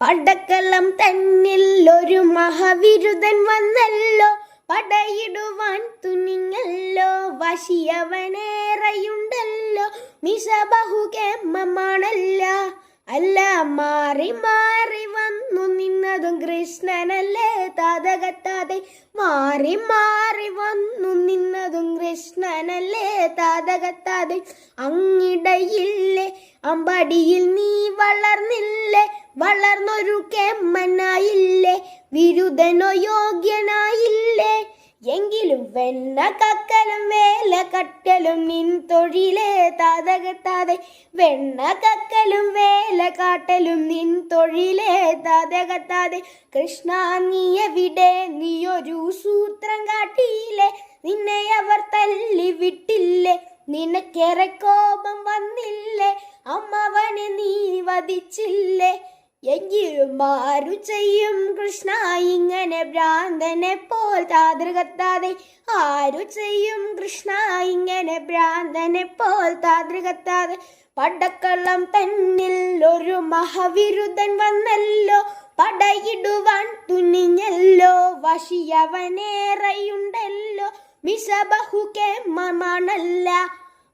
പടക്കളം തന്നിൽ ഒരു മഹാവിരുദ്ധൻ വന്നല്ലോ, പടയിടുവാൻ തുനിഞ്ഞല്ലോ, വശിയവനേറെയുണ്ടല്ലോ, മിശ ബഹുകേമമാണല്ല. അല്ല മാറി മാറി വന്നു നിന്നതും കൃഷ്ണനല്ലേ താതകത്താതെ, മാറി മാറി വന്നു നിന്നതും കൃഷ്ണനല്ലേ താതകത്താതെ. അങ്ങിടയില്ലേ അമ്പടിയിൽ നീ വളർന്നില്ലേ, വളർന്നൊരു കേമ്മനായില്ലേ, വിരുദ്ധനോ യോഗ്യനായില്ലേ. എങ്കിലും വെണ്ണ കക്കലും വേല കട്ടലും നിൻ തൊഴിലേ താതകത്താതെ, വെണ്ണ കക്കലും വേല കാട്ടലും നിൻ തൊഴിലേ താതകത്താതെ. കൃഷ്ണ നീ എവിടെ, നീയൊരു സൂത്രം കാട്ടിയില്ലേ, നിന്നെ അവർ തല്ലി വിട്ടില്ലേ, നിനക്കേറെ കോപം വന്നില്ലേ, അമ്മവനെ നീ വധിച്ചില്ലേ. എങ്കിലും ആരു ചെയ്യും കൃഷ്ണ ഇങ്ങനെ ഭ്രാന്തനെ പോൽ താതൃകത്താതെ, ആരു ചെയ്യും കൃഷ്ണ ഇങ്ങനെ ഭ്രാന്തനെ പോൽ താതൃകത്താതെ. പടക്കളം തന്നിൽ ഒരു മഹാവിരുദ്ധൻ വന്നല്ലോ, പടയിടുവാൻ തുനിഞ്ഞല്ലോ, വശിയവനേറെയുണ്ടല്ലോ, മിശ ബഹുകേമമാണല്ല.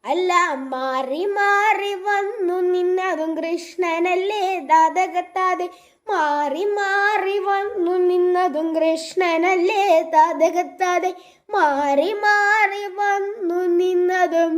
അല്ല മാറി മാറി വന്നു നിന്നതും കൃഷ്ണനല്ലേ താതകത്താതെ, മാറി മാറി വന്നു നിന്നതും കൃഷ്ണനല്ലേ താതകത്താതെ, മാറി മാറി വന്നു നിന്നതും